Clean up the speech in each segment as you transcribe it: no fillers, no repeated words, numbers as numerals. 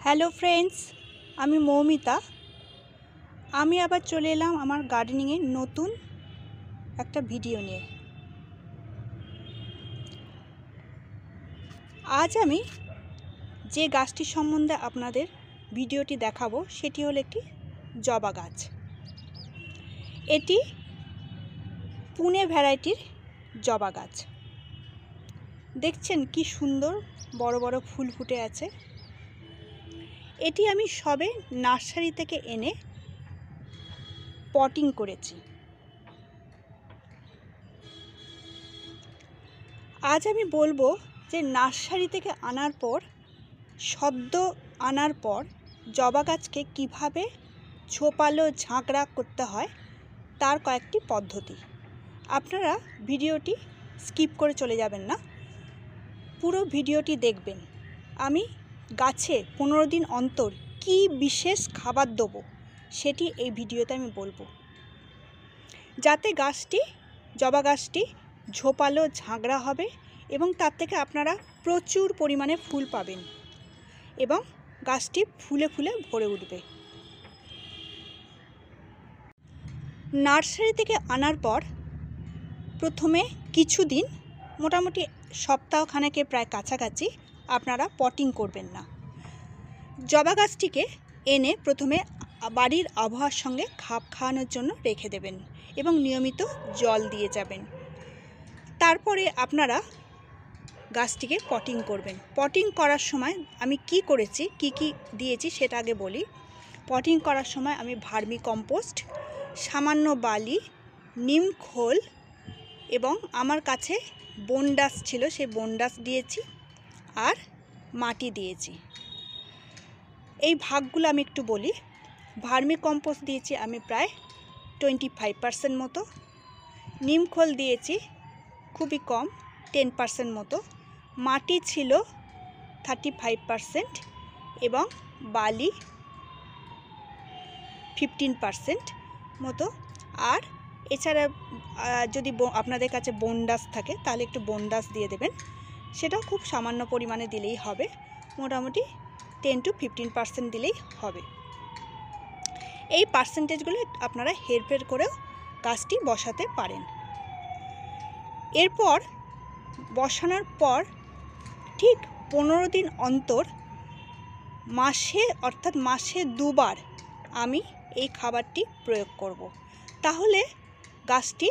Hello friends, আমি মৌমিতা। আমি আবার চলে এলাম আমার গার্ডেনিংয়ের নতুন একটা ভিডিও নিয়ে। আজ আমি যে গাছটি সম্বন্ধে আপনাদের ভিডিওটি দেখাবো সেটি হলো একটি জবা গাছ। এটি পুনে ভ্যারাইটির জবা গাছ। দেখছেন কি সুন্দর বড় বড় ফুল ফুটে আছে। এটি আমি সবে নার্সারি থেকে এনে পটিং করেছি। আজ আমি বলবো যে নার্সারি থেকে আনার পর সদ্য আনার পর জবা গাছকে কীভাবে ঝোপালো ঝাঁকড়া করতে হয় তার কয়েকটি পদ্ধতি। আপনারা ভিডিওটি স্কিপ করে চলে যাবেন না, পুরো ভিডিওটি দেখবেন। আমি গাছে 15 দিন অন্তর কি বিশেষ খাবার দেবো সেটি এই ভিডিওতে আমি বলবো, যাতে জবা গাছটি ঝোপালো ঝাঁকড়া হবে এবং তার থেকে আপনারা প্রচুর পরিমাণে ফুল পাবেন এবং গাছটি ফুলে ফুলে ভরে উঠবে। নার্সারি থেকে আনার পর প্রথমে কিছুদিন, মোটামুটি সপ্তাহখানেকের প্রায় কাছাকাছি, আপনারা পটিং করবেন না। জবা গাছটিকে এনে প্রথমে বাড়ির আবহাওয়ার সঙ্গে খাপ খাওয়ানোর জন্য রেখে দেবেন এবং নিয়মিত জল দিয়ে যাবেন। তারপরে আপনারা গাছটিকে পটিং করবেন। পটিং করার সময় আমি কি করেছি, কি দিয়েছি সেটা আগে বলি। পটিং করার সময় আমি ভার্মি কম্পোস্ট, সামান্য বালি, নিম খোল এবং আমার কাছে বনডাস ছিল, সেই বনডাস দিয়েছি আর মাটি দিয়েছি। এই ভাগগুলো আমি একটু বলি। ভার্মি কম্পোস্ট দিয়েছি আমি প্রায় 25% মতো, নিম খোল দিয়েছি খুবই কম 10% মতো, মাটি ছিল 35% এবং বালি 15% মতো। আর এছাড়া যদি আপনাদের কাছে বনডাস থাকে তাহলে একটু বনডাস দিয়ে দেবেন, সেটাও খুব সামান্য পরিমাণে দিলেই হবে, মোটামুটি 10 to 15% দিলেই হবে। এই পার্সেন্টেজগুলো আপনারা হেরফের করেও গাছটি বসাতে পারেন। এরপর বসানোর পর ঠিক 15 দিন অন্তর মাসে 2 বার আমি এই খাবারটি প্রয়োগ করব। তাহলে গাছটি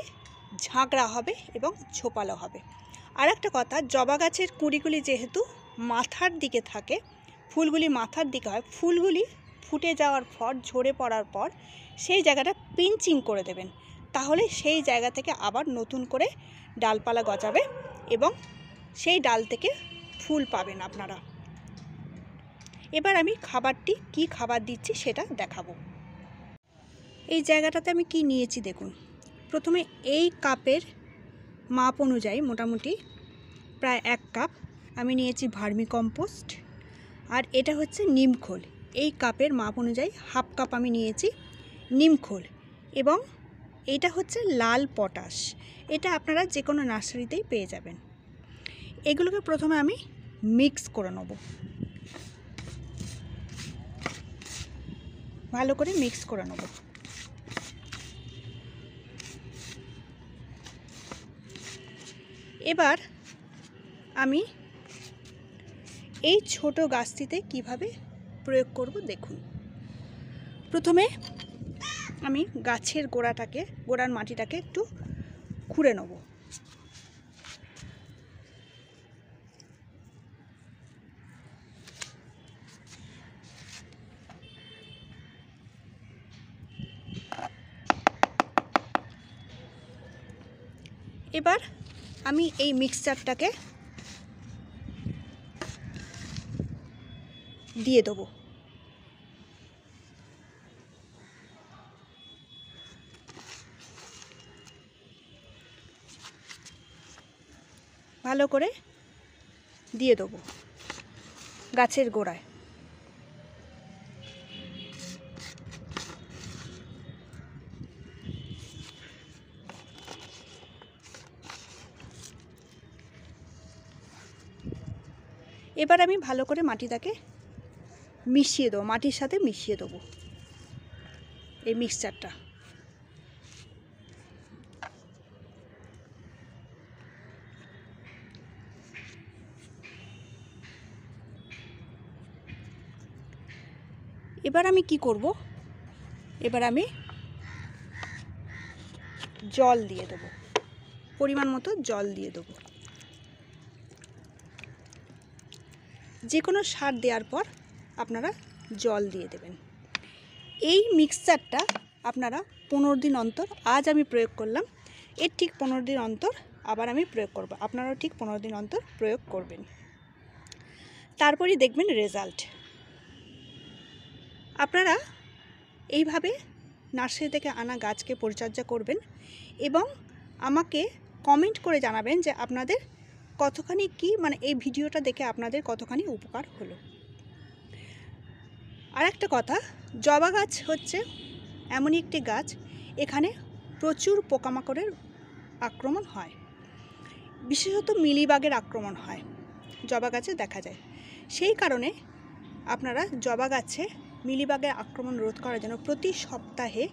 ঝাঁকড়া হবে এবং ঝোপালো হবে। আর একটা কথা, জবা গাছের কুঁড়িগুলি যেহেতু মাথার দিকে থাকে, ফুলগুলি মাথার দিকে হয়, ফুলগুলি ফুটে যাওয়ার পর, ঝরে পড়ার পর সেই জায়গাটা পিঞ্চিং করে দেবেন, তাহলে সেই জায়গা থেকে আবার নতুন করে ডালপালা গজাবে এবং সেই ডাল থেকে ফুল পাবেন আপনারা। এবার আমি কি খাবার দিচ্ছি সেটা দেখাবো। এই জায়গাটাতে আমি কি নিয়েছি দেখুন। প্রথমে এই কাপের মাপ অনুযায়ী মোটামুটি প্রায় 1 কাপ আমি নিয়েছি ভার্মি কম্পোস্ট, আর এটা হচ্ছে নিম খোল। এই কাপের মাপ অনুযায়ী 1/2 কাপ আমি নিয়েছি নিম খোল, এবং এটা হচ্ছে লাল পটাশ। এটা আপনারা যে কোনো নার্সারিতেই পেয়ে যাবেন। এগুলোকে প্রথমে আমি মিক্স করে নেব, ভালো করে মিক্স করে নেব। এবার আমি এই ছোট গাছটিতে কিভাবে প্রয়োগ করব দেখুন। প্রথমে আমি গাছের গোড়ার মাটিটাকে একটু খুঁড়ে নেব। এবার আমি এই মিক্সচারটাকে দিয়ে দেবো। ভালো করে দিয়ে দেবো গাছের গোড়ায়। এবার আমি ভালো করে মাটিটাকে মিশিয়ে দেবো, মাটির সাথে মিশিয়ে দেবো এই মিক্সচারটা। এবার আমি কি করব, এবার আমি জল দিয়ে দেবো, পরিমাণ মতো জল দিয়ে দেবো। যে কোনো সার দেওয়ার পর আপনারা জল দিয়ে দেবেন। এই মিক্সচারটা আপনারা 15 দিন অন্তর, আজ আমি প্রয়োগ করলাম, এর ঠিক 15 দিন অন্তর আবার আমি প্রয়োগ করব। আপনারাও ঠিক 15 দিন অন্তর প্রয়োগ করবেন, তারপরেই দেখবেন রেজাল্ট। আপনারা এইভাবে নার্সারি থেকে আনা গাছকে পরিচর্যা করবেন এবং আমাকে কমেন্ট করে জানাবেন যে আপনাদের কতখানি কি, মানে এই ভিডিওটা দেখে আপনাদের কতখানি উপকার হলো। আর একটা কথা, জবা গাছ হচ্ছে এমনই একটি গাছ, এখানে প্রচুর পোকামাকড়ের আক্রমণ হয়, বিশেষত মিলিবাগের আক্রমণ হয় জবা গাছে দেখা যায়। সেই কারণে আপনারা জবা গাছে মিলিবাগের আক্রমণ রোধ করার জন্য প্রতি সপ্তাহে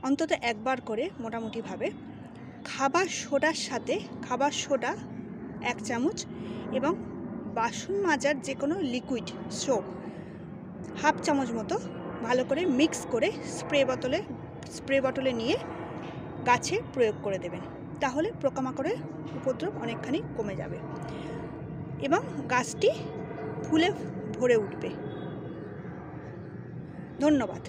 অন্তত একবার করে মোটামুটিভাবে খাবার সোডার সাথে, খাবার সোডা 1 চামচ এবং বাসন মাজার যে কোনো লিকুইড সোপ 1/2 চামচ মতো ভালো করে মিক্স করে স্প্রে বটলে নিয়ে গাছে প্রয়োগ করে দেবেন। তাহলে পোকামাকড়ের উপদ্রব অনেকখানি কমে যাবে এবং গাছটি ফুলে ভরে উঠবে। ধন্যবাদ।